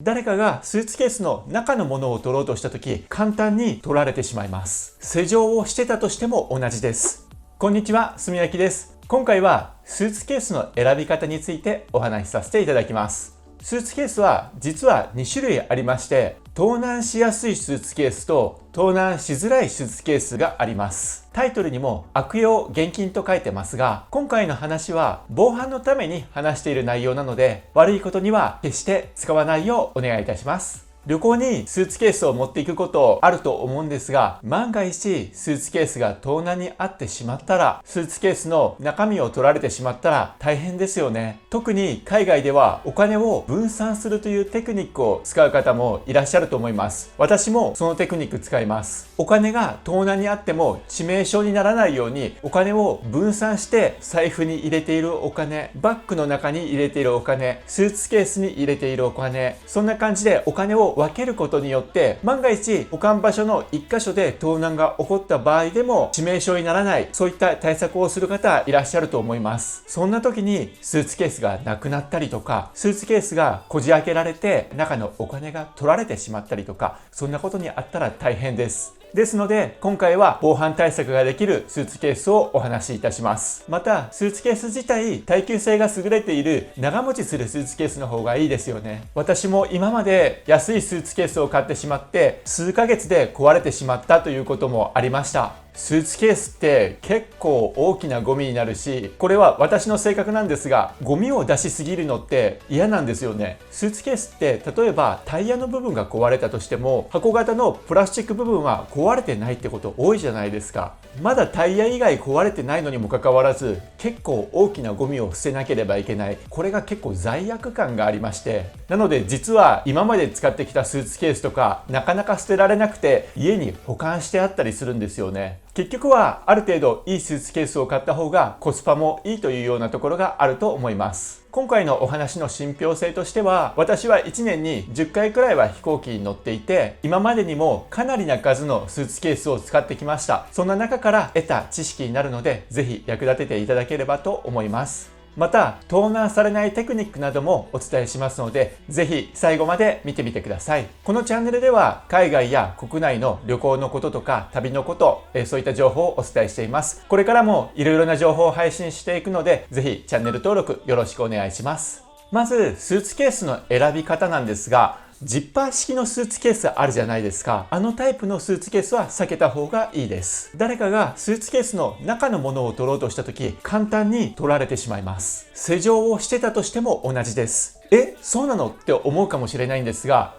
誰かがスーツケースの中のものを取ろうとしたとき、簡単に取られてしまいます。施錠をしてたとしても同じです。こんにちは、すみやきです。今回はスーツケースの選び方についてお話しさせていただきます。スーツケースは実は2種類ありまして、盗難しやすいスーツケースと盗難しづらいスーツケースがあります。タイトルにも悪用現金と書いてますが、今回の話は防犯のために話している内容なので、悪いことには決して使わないようお願いいたします。旅行にスーツケースを持っていくことあると思うんですが、万が一スーツケースが盗難に遭ってしまったら、スーツケースの中身を取られてしまったら大変ですよね。特に海外ではお金を分散するというテクニックを使う方もいらっしゃると思います。私もそのテクニック使います。お金が盗難に遭っても致命傷にならないようにお金を分散して財布に入れているお金、バッグの中に入れているお金、スーツケースに入れているお金、そんな感じでお金を分けることによって万が一保管場所の1箇所で盗難が起こった場合でも致命傷にならない、そういった対策をする方いらっしゃると思います。そんな時にスーツケースがなくなったりとか、スーツケースがこじ開けられて中のお金が取られてしまったりとか、そんなことにあったら大変です。ですので今回は防犯対策ができるスーツケースをお話しいたします。またスーツケース自体耐久性が優れている長持ちするスーツケースの方がいいですよね。私も今まで安いスーツケースを買ってしまって数ヶ月で壊れてしまったということもありました。スーツケースって結構大きなゴミになるし、これは私の性格なんですが、ゴミを出しすぎるのって嫌なんですよね。スーツケースって例えばタイヤの部分が壊れたとしても、箱型のプラスチック部分は壊れてないってこと多いじゃないですか。まだタイヤ以外壊れてないのにもかかわらず、結構大きなゴミを捨てなければいけない。これが結構罪悪感がありまして。なので実は今まで使ってきたスーツケースとか、なかなか捨てられなくて家に保管してあったりするんですよね。結局はある程度いいスーツケースを買った方がコスパもいいというようなところがあると思います。今回のお話の信憑性としては、私は1年に10回くらいは飛行機に乗っていて、今までにもかなりな数のスーツケースを使ってきました。そんな中から得た知識になるので、ぜひ役立てていただければと思います。また盗難されないテクニックなどもお伝えしますので、ぜひ最後まで見てみてください。このチャンネルでは海外や国内の旅行のこととか旅のこと、そういった情報をお伝えしています。これからもいろいろな情報を配信していくので、ぜひチャンネル登録よろしくお願いします。まずスーツケースの選び方なんですが、ジッパー式のスーツケースあるじゃないですか。あのタイプのスーツケースは避けた方がいいです。誰かがスーツケースの中のものを取ろうとした時、簡単に取られてしまいます。施錠をしてたとしても同じです。そうなのって思うかもしれないんですが、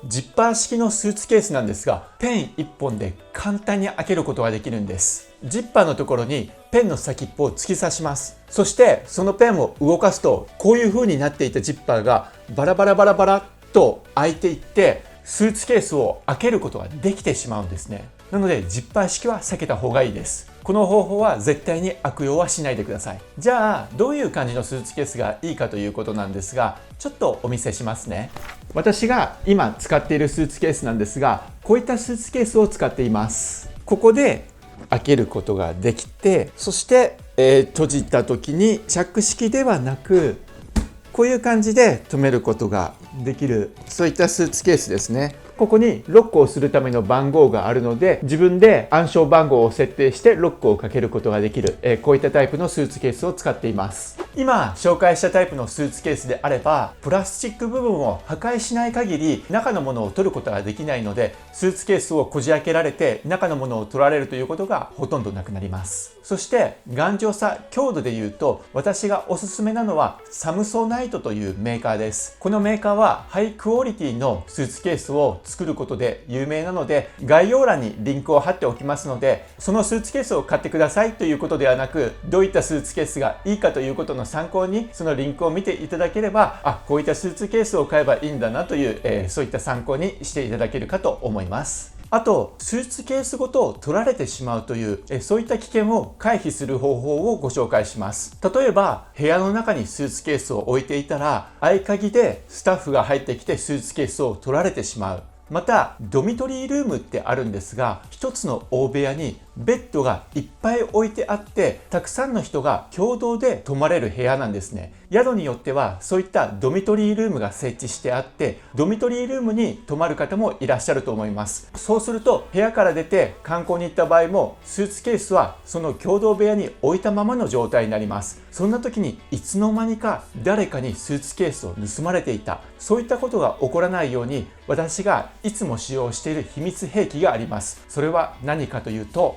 ジッパー式のスーツケースなんですが、ペン1本で簡単に開けることができるんです。ジッパーのところにペンの先っぽを突き刺します。そしてそのペンを動かすと、こういう風になっていたジッパーがバラバラバラバラと開いていって、スーツケースを開けることができてしまうんですね。なのでジッパー式は避けた方がいいです。この方法は絶対に悪用はしないでください。じゃあどういう感じのスーツケースがいいかということなんですが、ちょっとお見せしますね。私が今使っているスーツケースなんですが、こういったスーツケースを使っています。ここで開けることができて、そして、閉じた時にチャック式ではなく、こういう感じで留めることができる、そういったスーツケースですね。ここにロックをするための番号があるので、自分で暗証番号を設定してロックをかけることができる、こういったタイプのスーツケースを使っています。今紹介したタイプのスーツケースであれば、プラスチック部分を破壊しない限り中のものを取ることができないので、スーツケースをこじ開けられて中のものを取られるということがほとんどなくなります。そして頑丈さ、強度でいうと、私がおすすめなのはサムソナイトというメーカーです。このメーカーはハイクオリティのスーツケースを作ることで有名なので、概要欄にリンクを貼っておきますので、そのスーツケースを買ってくださいということではなく、どういったスーツケースがいいかということの参考にそのリンクを見ていただければ、こういったスーツケースを買えばいいんだなという、そういった参考にしていただけるかと思います。あと、スーツケースごと取られてしまうという、そういった危険を回避する方法をご紹介します。例えば、部屋の中にスーツケースを置いていたら、合鍵でスタッフが入ってきてスーツケースを取られてしまう。またドミトリールームってあるんですが、一つの大部屋にベッドがいっぱい置いてあって、たくさんの人が共同で泊まれる部屋なんですね。宿によってはそういったドミトリールームが設置してあって、ドミトリールームに泊まる方もいらっしゃると思います。そうすると部屋から出て観光に行った場合もスーツケースはその共同部屋に置いたままの状態になります。そんな時にいつの間にか誰かにスーツケースを盗まれていた、そういったことが起こらないように私がいつも使用している秘密兵器があります。それは何かというと、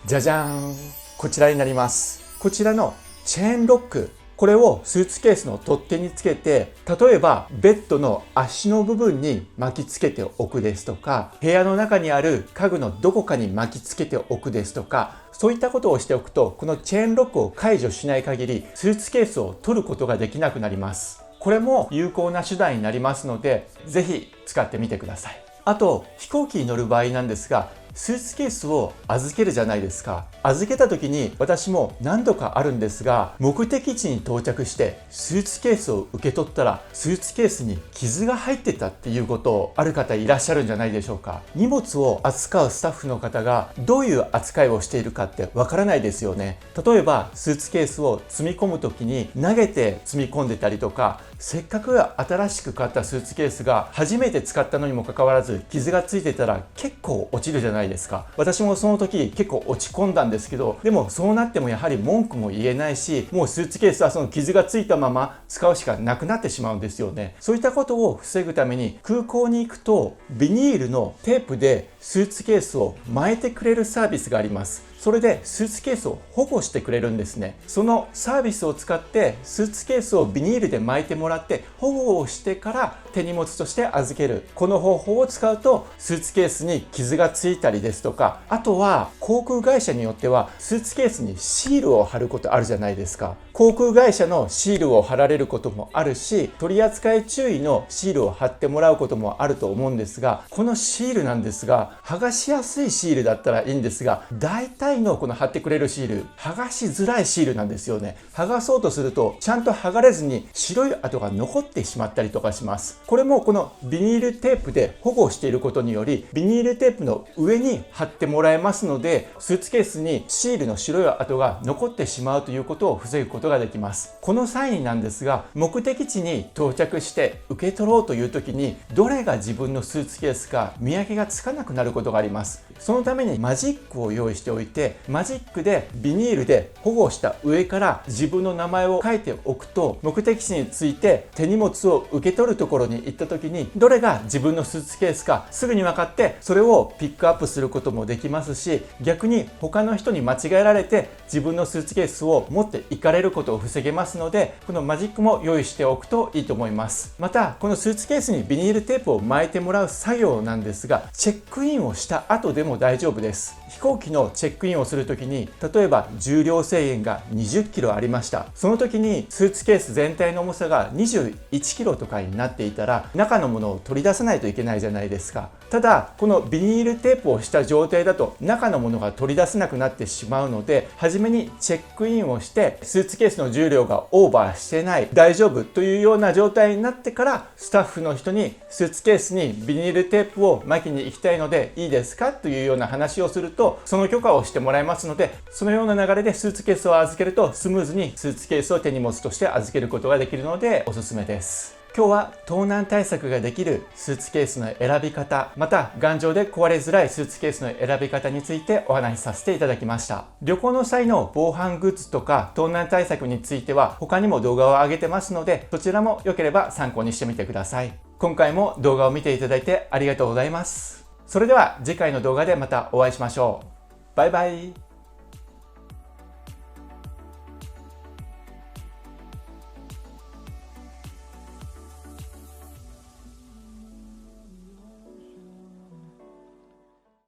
じゃじゃーん、こちらになります。こちらのチェーンロック、これをスーツケースの取っ手につけて、例えばベッドの足の部分に巻きつけておくですとか、部屋の中にある家具のどこかに巻きつけておくですとか、そういったことをしておくと、このチェーンロックを解除しない限りスーツケースを取ることができなくなります。これも有効な手段になりますので、ぜひ使ってみてください。あと、飛行機に乗る場合なんですが、スーツケースを預けるじゃないですか。預けた時に私も何度かあるんですが、目的地に到着してスーツケースを受け取ったらスーツケースに傷が入ってたっていうことある方いらっしゃるんじゃないでしょうか。荷物を扱うスタッフの方がどういう扱いをしているかってわからないですよね。例えばスーツケースを積み込む時に投げて積み込んでたりとか、せっかく新しく買ったスーツケースが初めて使ったのにもかかわらず傷がついてたら結構落ちるじゃないですか。私もその時結構落ち込んだんですけど、でもそうなってもやはり文句も言えないし、もうスーツケースはその傷がついたまま使うしかなくなってしまうんですよね。そういったことを防ぐために空港に行くとビニールのテープでスーツケースを巻いてくれるサービスがあります。それでスーツケースを保護してくれるんですね。そのサービスを使ってスーツケースをビニールで巻いてもらって保護をしてから手荷物として預ける。この方法を使うとスーツケースに傷がついたりですとか、あとは航空会社によってはスーツケースにシールを貼ることあるじゃないですか。航空会社のシールを貼られることもあるし、取扱注意のシールを貼ってもらうこともあると思うんですが、このシールなんですが、剥がしやすいシールだったらいいんですが、大体のこの貼ってくれるシール、剥がしづらいシールなんですよね。剥がそうとするとちゃんと剥がれずに白い跡が残ってしまったりとかします。これもこのビニールテープで保護していることにより、ビニールテープの上に貼ってもらえますので、スーツケースにシールの白い跡が残ってしまうということを防ぐことができます。この際になんですが、目的地に到着して受け取ろうという時にどれが自分のスーツケースか見分けがつかなくなることがあります。そのためにマジックを用意しておいて、マジックでビニールで保護した上から自分の名前を書いておくと、目的地に着いて手荷物を受け取るところに行った時にどれが自分のスーツケースかすぐに分かって、それをピックアップすることもできますし、逆に他の人に間違えられて自分のスーツケースを持っていかれることを防げますので、このマジックも用意しておくといいと思います。またこのスーツケースにビニールテープを巻いてもらう作業なんですが、チェックインをした後でも大丈夫です。飛行機のチェックインをするときに、例えば重量制限が20キロありました。その時にスーツケース全体の重さが21キロとかになっていたら、中のものを取り出さないといけないじゃないですか。ただこのビニールテープをした状態だと中のものが取り出せなくなってしまうので、初めにチェックインをしてスーツケースの重量がオーバーしてない、大丈夫というような状態になってから、スタッフの人にスーツケースにビニールテープを巻きに行きたいのでいいですかというような話をすると、その許可をしてもらえますので、そのような流れでスーツケースを預けるとスムーズにスーツケースを手荷物として預けることができるのでおすすめです。今日は盗難対策ができるスーツケースの選び方、また頑丈で壊れづらいスーツケースの選び方についてお話しさせていただきました。旅行の際の防犯グッズとか盗難対策については他にも動画を上げてますので、そちらも良ければ参考にしてみてください。今回も動画を見ていただいてありがとうございます。それでは次回の動画でまたお会いしましょう。バイバイ。